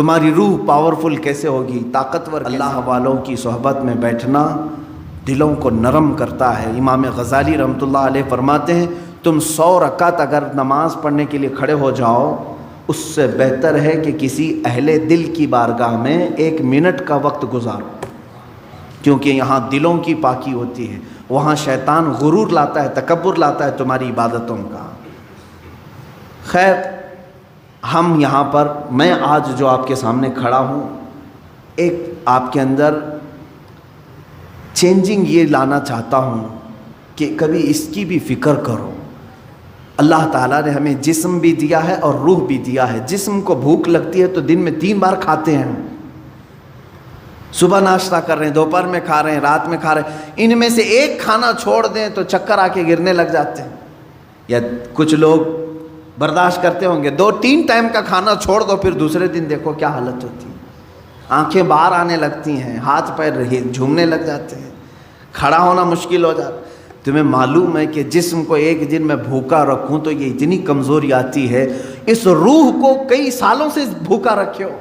تمہاری روح پاورفل کیسے ہوگی، طاقتور؟ اللہ والوں کی صحبت میں بیٹھنا دلوں کو نرم کرتا ہے۔ امام غزالی رحمۃ اللہ علیہ فرماتے ہیں تم 100 رکعت اگر نماز پڑھنے کے لیے کھڑے ہو جاؤ، اس سے بہتر ہے کہ کسی اہل دل کی بارگاہ میں 1 منٹ کا وقت گزارو، کیونکہ یہاں دلوں کی پاکی ہوتی ہے، وہاں شیطان غرور لاتا ہے، تکبر لاتا ہے تمہاری عبادتوں کا۔ خیر، ہم یہاں پر، میں آج جو آپ کے سامنے کھڑا ہوں، ایک آپ کے اندر چینجنگ یہ لانا چاہتا ہوں کہ کبھی اس کی بھی فکر کرو۔ اللہ تعالیٰ نے ہمیں جسم بھی دیا ہے اور روح بھی دیا ہے۔ جسم کو بھوک لگتی ہے تو دن میں 3 بار کھاتے ہیں، صبح ناشتہ کر رہے ہیں، دوپہر میں کھا رہے ہیں، رات میں کھا رہے ہیں، ان میں سے ایک کھانا چھوڑ دیں تو چکر آ کے گرنے لگ جاتے ہیں۔ یا کچھ لوگ برداشت کرتے ہوں گے، 2-3 ٹائم کا کھانا چھوڑ دو، پھر دوسرے دن دیکھو کیا حالت ہوتی ہے، آنکھیں باہر آنے لگتی ہیں، ہاتھ پیر جھومنے لگ جاتے ہیں، کھڑا ہونا مشکل ہو جاتا ہے۔ تمہیں معلوم ہے کہ جسم کو ایک دن میں بھوکا رکھوں تو یہ اتنی کمزوری آتی ہے، اس روح کو کئی سالوں سے بھوکا رکھے ہو،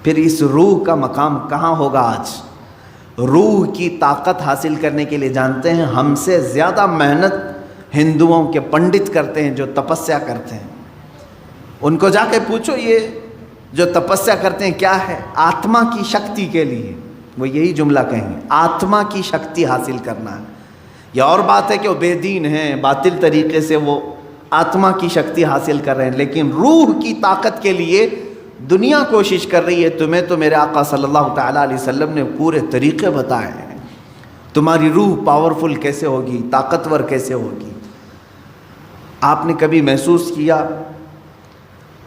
پھر اس روح کا مقام کہاں ہوگا آج؟ روح کی طاقت حاصل کرنے کے لیے جانتے ہیں ہم سے زیادہ محنت ہندوؤں کے پنڈت کرتے ہیں جو تپسیا کرتے ہیں۔ ان کو جا کے پوچھو یہ جو تپسیا کرتے ہیں کیا ہے؟ آتما کی شکتی کے لیے، وہ یہی جملہ کہیں گے، آتما کی شکتی حاصل کرنا ہے۔ یہ اور بات ہے کہ وہ بے دین ہیں، باطل طریقے سے وہ آتما کی شکتی حاصل کر رہے ہیں، لیکن روح کی طاقت کے لیے دنیا کوشش کر رہی ہے۔ تمہیں تو میرے آقا صلی اللہ تعالیٰ علیہ وسلم نے پورے طریقے بتائے ہیں، تمہاری روح پاورفل کیسے ہوگی، طاقتور کیسے ہوگی۔ آپ نے کبھی محسوس کیا؟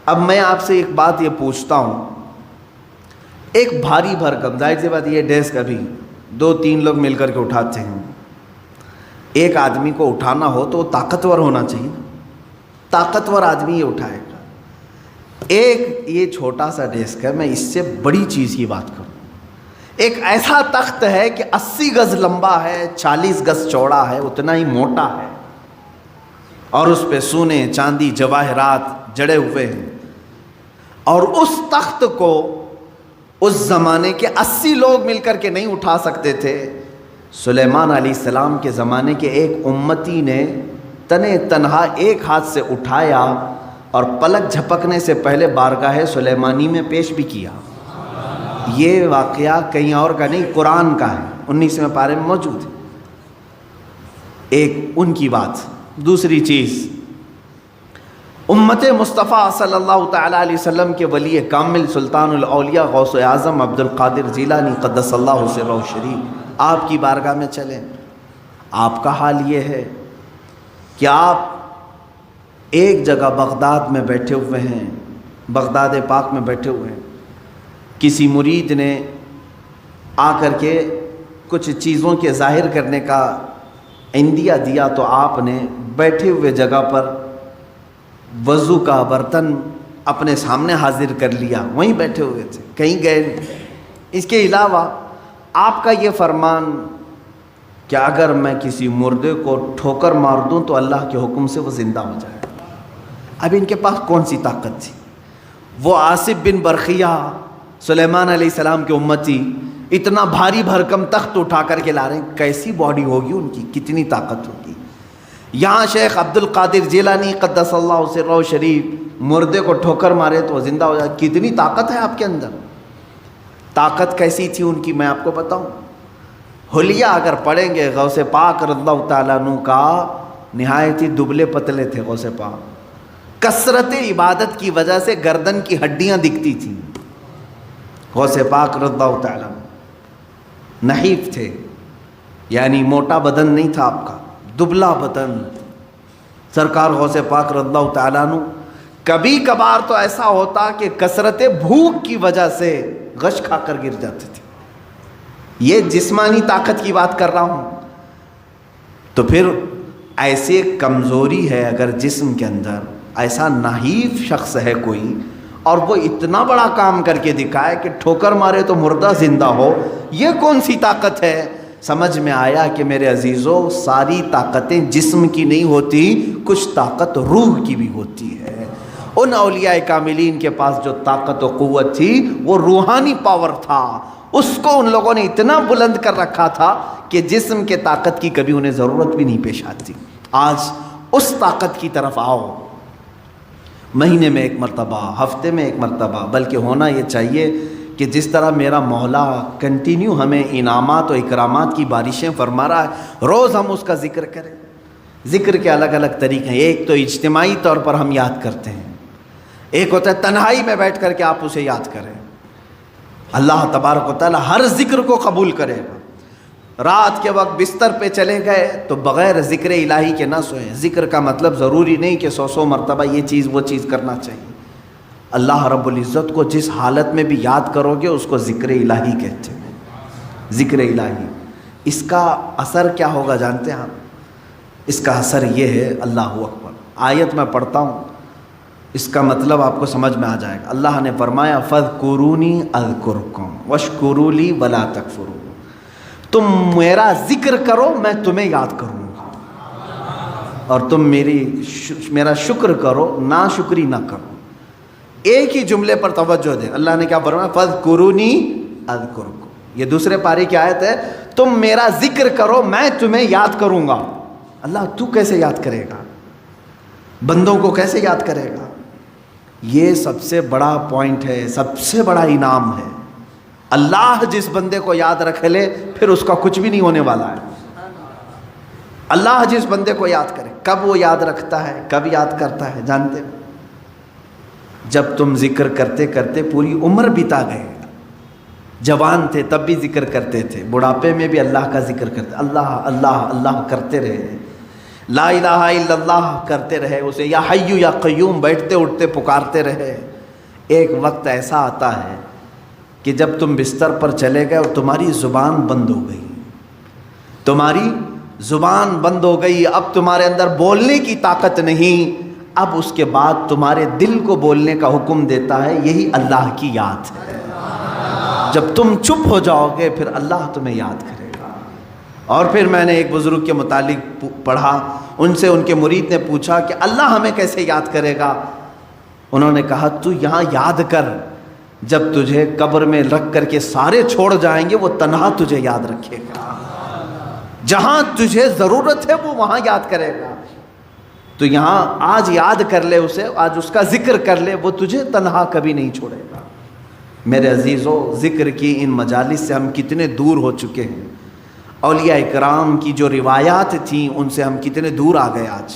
اب میں آپ سے ایک بات یہ پوچھتا ہوں، ایک بھاری بھرکم، ظاہر سی بات یہ ڈیسک ابھی 2-3 لوگ مل کر کے اٹھاتے ہیں، ایک آدمی کو اٹھانا ہو تو وہ طاقتور ہونا چاہیے نا، طاقتور آدمی یہ اٹھائے گا۔ ایک یہ چھوٹا سا ڈیسک ہے، میں اس سے بڑی چیز کی بات کروں، ایک ایسا تخت ہے کہ 80 گز لمبا ہے، 40 گز چوڑا ہے، اتنا ہی موٹا ہے، اور اس پہ سونے چاندی جواہرات جڑے ہوئے ہیں، اور اس تخت کو اس زمانے کے 80 لوگ مل کر کے نہیں اٹھا سکتے تھے۔ سلیمان علیہ السلام کے زمانے کے ایک امتی نے تنے تنہا ایک ہاتھ سے اٹھایا اور پلک جھپکنے سے پہلے بارگاہ سلیمانی میں پیش بھی کیا۔ یہ واقعہ کہیں اور کا نہیں، قرآن کا ہے، 19ویں پارے میں موجود ہے۔ ایک ان کی بات۔ دوسری چیز، امت مصطفیٰ صلی اللہ تعالیٰ علیہ وسلم کے ولی کامل سلطان الاولیاء غوث اعظم عبد القادر جیلانی قدس اللہ سرہ الشریف آپ کی بارگاہ میں چلیں، آپ کا حال یہ ہے کہ آپ ایک جگہ بغداد میں بیٹھے ہوئے ہیں، بغداد پاک میں بیٹھے ہوئے ہیں، کسی مرید نے آ کر کے کچھ چیزوں کے ظاہر کرنے کا عندیہ دیا، تو آپ نے بیٹھے ہوئے جگہ پر وضو کا برتن اپنے سامنے حاضر کر لیا، وہیں بیٹھے ہوئے تھے، کہیں گئے نہیں۔ اس کے علاوہ آپ کا یہ فرمان کہ اگر میں کسی مردے کو ٹھوکر مار دوں تو اللہ کے حکم سے وہ زندہ ہو جائے۔ اب ان کے پاس کون سی طاقت تھی؟ وہ آصف بن برخیہ سلیمان علیہ السلام کے امتی اتنا بھاری بھرکم تخت اٹھا کر کے لا رہے ہیں، کیسی باڈی ہوگی ان کی، کتنی طاقت ہوگی۔ یہاں شیخ عبد القادر جیلانی قدس اللہ سرہ الشریف مردے کو ٹھوکر مارے تو وہ زندہ ہو جائے، کتنی طاقت ہے آپ کے اندر۔ طاقت کیسی تھی ان کی میں آپ کو بتاؤں، حلیہ اگر پڑھیں گے غوث پاک رضی اللہ تعالیٰ عنہ کا، نہایت ہی دبلے پتلے تھے غوث پاک، کثرت عبادت کی وجہ سے گردن کی ہڈیاں دکھتی تھیں۔ غوث پاک رضی اللہ تعالیٰ عنہ نحیف تھے، یعنی موٹا بدن نہیں تھا آپ کا، دبلا بدن۔ سرکار غوث پاک رضی اللہ تعالیٰ عنہ کبھی کبھار تو ایسا ہوتا کہ کثرت بھوک کی وجہ سے غش کھا کر گر جاتے تھے۔ یہ جسمانی طاقت کی بات کر رہا ہوں۔ تو پھر ایسے کمزوری ہے اگر جسم کے اندر، ایسا نحیف شخص ہے کوئی اور وہ اتنا بڑا کام کر کے دکھائے کہ ٹھوکر مارے تو مردہ زندہ ہو، یہ کون سی طاقت ہے؟ سمجھ میں آیا کہ میرے عزیزوں، ساری طاقتیں جسم کی نہیں ہوتی، کچھ طاقت روح کی بھی ہوتی ہے، ان اولیاء کاملین کے پاس جو طاقت و قوت تھی وہ روحانی پاور تھا، اس کو ان لوگوں نے اتنا بلند کر رکھا تھا کہ جسم کے طاقت کی کبھی انہیں ضرورت بھی نہیں پیش آتی۔ آج اس طاقت کی طرف آؤ، مہینے میں ایک مرتبہ، ہفتے میں ایک مرتبہ، بلکہ ہونا یہ چاہیے کہ جس طرح میرا مولا کنٹینیو ہمیں انعامات و اکرامات کی بارشیں فرما رہا ہے، روز ہم اس کا ذکر کریں۔ ذکر کے الگ الگ طریقے ہیں، ایک تو اجتماعی طور پر ہم یاد کرتے ہیں، ایک ہوتا ہے تنہائی میں بیٹھ کر کے آپ اسے یاد کریں۔ اللہ تبارک و تعالی ہر ذکر کو قبول کرے گا۔ رات کے وقت بستر پہ چلے گئے تو بغیر ذکر الہی کے نہ سوئیں۔ ذکر کا مطلب ضروری نہیں کہ 100 مرتبہ یہ چیز وہ چیز کرنا چاہیے۔ اللہ رب العزت کو جس حالت میں بھی یاد کرو گے اس کو ذکر الہی کہتے ہیں، ذکر الہی۔ اس کا اثر کیا ہوگا جانتے ہیں آپ؟ اس کا اثر یہ ہے، اللہ اکبر، آیت میں پڑھتا ہوں، اس کا مطلب آپ کو سمجھ میں آ جائے گا۔ اللہ نے فرمایا فَاذْكُرُونِي أَذْكُرْكُمْ وَاشْكُرُوا لِي وَلَا تَكْفُرُونَ، تم میرا ذکر کرو میں تمہیں یاد کروں گا، اور تم میرا شکر کرو، ناشکری نہ کرو۔ ایک ہی جملے پر توجہ دیں، اللہ نے کیا فرمایا؟ فَاذْكُرُونِي أَذْكُرْكُمْ۔ یہ دوسرے پارے کی آیت ہے، تم میرا ذکر کرو میں تمہیں یاد کروں گا۔ اللہ تو کیسے یاد کرے گا؟ بندوں کو کیسے یاد کرے گا؟ یہ سب سے بڑا پوائنٹ ہے، سب سے بڑا انعام ہے۔ اللہ جس بندے کو یاد رکھ لے پھر اس کا کچھ بھی نہیں ہونے والا ہے۔ اللہ جس بندے کو یاد کرے، کب وہ یاد رکھتا ہے، کب یاد کرتا ہے جانتے ہو؟ جب تم ذکر کرتے کرتے پوری عمر بتا گئے، جوان تھے تب بھی ذکر کرتے تھے، بڑھاپے میں بھی اللہ کا ذکر کرتے، اللہ اللہ اللہ کرتے رہے، لا الہ الا اللہ کرتے رہے، اسے یا حی یا قیوم بیٹھتے اٹھتے پکارتے رہے۔ ایک وقت ایسا آتا ہے کہ جب تم بستر پر چلے گئے اور تمہاری زبان بند ہو گئی، تمہاری زبان بند ہو گئی، اب تمہارے اندر بولنے کی طاقت نہیں، اب اس کے بعد تمہارے دل کو بولنے کا حکم دیتا ہے، یہی اللہ کی یاد ہے۔ جب تم چپ ہو جاؤ گے پھر اللہ تمہیں یاد کرے گا۔ اور پھر میں نے ایک بزرگ کے متعلق پڑھا، ان سے ان کے مرید نے پوچھا کہ اللہ ہمیں کیسے یاد کرے گا؟ انہوں نے کہا تو یہاں یاد کر، جب تجھے قبر میں رکھ کر کے سارے چھوڑ جائیں گے وہ تنہا تجھے یاد رکھے گا، جہاں تجھے ضرورت ہے وہ وہاں یاد کرے گا۔ تو یہاں آج یاد کر لے اسے، آج اس کا ذکر کر لے، وہ تجھے تنہا کبھی نہیں چھوڑے گا۔ میرے عزیزو، ذکر کی ان مجالس سے ہم کتنے دور ہو چکے ہیں۔ اولیاء اکرام کی جو روایات تھیں ان سے ہم کتنے دور آ گئے۔ آج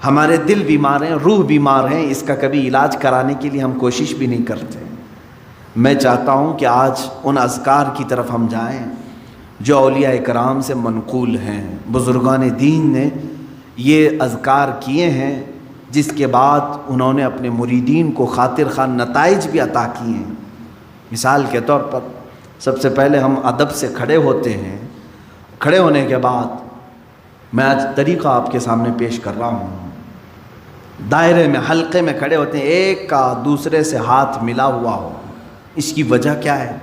ہمارے دل بیمار ہیں، روح بیمار ہیں، اس کا کبھی علاج کرانے کے لیے ہم کوشش بھی نہیں کرتے۔ میں چاہتا ہوں کہ آج ان اذکار کی طرف ہم جائیں جو اولیاء اکرام سے منقول ہیں۔ بزرگان دین نے یہ اذکار کیے ہیں جس کے بعد انہوں نے اپنے مریدین کو خاطر خواہ نتائج بھی عطا کیے ہیں۔ مثال کے طور پر سب سے پہلے ہم ادب سے کھڑے ہوتے ہیں، کھڑے ہونے کے بعد میں آج طریقہ آپ کے سامنے پیش کر رہا ہوں۔ دائرے میں، حلقے میں کھڑے ہوتے ہیں، ایک کا دوسرے سے ہاتھ ملا ہوا ہو۔ اس کی وجہ کیا ہے؟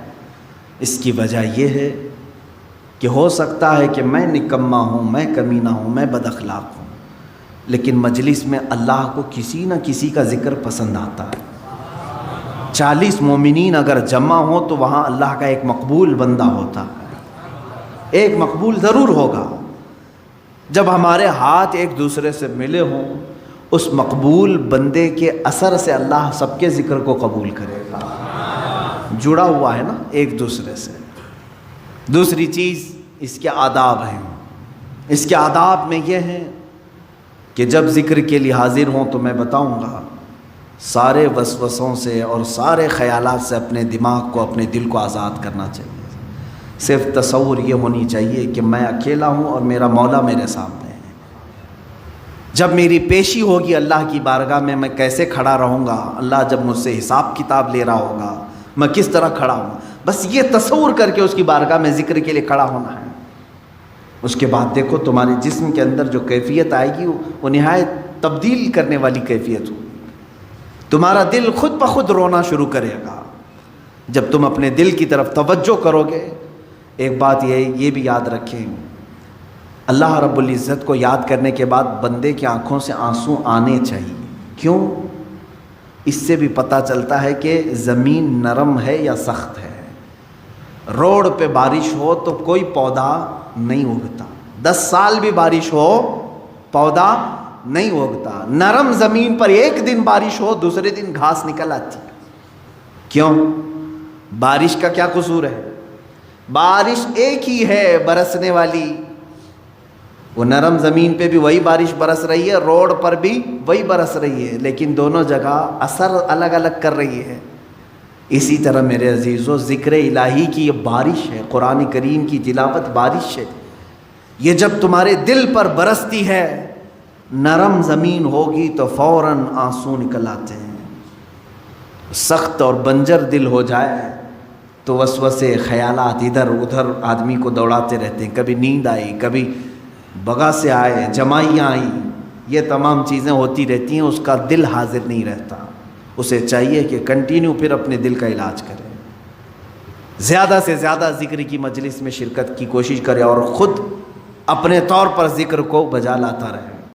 اس کی وجہ یہ ہے کہ ہو سکتا ہے کہ میں نکما ہوں، میں کمینہ ہوں، میں بد اخلاق ہوں، لیکن مجلس میں اللہ کو کسی نہ کسی کا ذکر پسند آتا ہے۔ 40 مومنین اگر جمع ہوں تو وہاں اللہ کا ایک مقبول بندہ ہوتا ہے، ایک مقبول ضرور ہوگا۔ جب ہمارے ہاتھ ایک دوسرے سے ملے ہوں، اس مقبول بندے کے اثر سے اللہ سب کے ذکر کو قبول کرے گا۔ جڑا ہوا ہے نا ایک دوسرے سے۔ دوسری چیز اس کے آداب ہیں۔ اس کے آداب میں یہ ہے کہ جب ذکر کے لیے حاضر ہوں تو میں بتاؤں گا، سارے وسوسوں سے اور سارے خیالات سے اپنے دماغ کو، اپنے دل کو آزاد کرنا چاہیے۔ صرف تصور یہ ہونی چاہیے کہ میں اکیلا ہوں اور میرا مولا میرے سامنے ہے۔ جب میری پیشی ہوگی اللہ کی بارگاہ میں، میں کیسے کھڑا رہوں گا، اللہ جب مجھ سے حساب کتاب لے رہا ہوگا میں کس طرح کھڑا ہوں، بس یہ تصور کر کے اس کی بارگاہ میں ذکر کے لیے کھڑا ہونا ہے۔ اس کے بعد دیکھو تمہارے جسم کے اندر جو کیفیت آئے گی وہ نہایت تبدیل کرنے والی کیفیت ہوگی۔ تمہارا دل خود بخود رونا شروع کرے گا جب تم اپنے دل کی طرف توجہ کرو گے۔ ایک بات یہ بھی یاد رکھیں، اللہ رب العزت کو یاد کرنے کے بعد بندے کی آنکھوں سے آنسو آنے چاہیے۔ کیوں؟ اس سے بھی پتہ چلتا ہے کہ زمین نرم ہے یا سخت ہے۔ روڈ پہ بارش ہو تو کوئی پودا نہیں اگتا، 10 سال بھی بارش ہو پودا نہیں اگتا۔ نرم زمین پر ایک دن بارش ہو دوسرے دن گھاس نکل آتی۔ کیوں؟ بارش کا کیا قصور ہے؟ بارش ایک ہی ہے برسنے والی، وہ نرم زمین پہ بھی وہی بارش برس رہی ہے، روڈ پر بھی وہی برس رہی ہے، لیکن دونوں جگہ اثر الگ الگ کر رہی ہے۔ اسی طرح میرے عزیزو ذکر الہی کی یہ بارش ہے، قرآن کریم کی تلاوت بارش ہے۔ یہ جب تمہارے دل پر برستی ہے، نرم زمین ہوگی تو فوراً آنسو نکل آتے ہیں۔ سخت اور بنجر دل ہو جائے تو وسوسے خیالات ادھر ادھر آدمی کو دوڑاتے رہتے ہیں، کبھی نیند آئی، کبھی بغا سے آئے، جمائیاں آئیں، یہ تمام چیزیں ہوتی رہتی ہیں، اس کا دل حاضر نہیں رہتا۔ اسے چاہیے کہ کنٹینیو پھر اپنے دل کا علاج کرے، زیادہ سے زیادہ ذکر کی مجلس میں شرکت کی کوشش کرے اور خود اپنے طور پر ذکر کو بجا لاتا رہے۔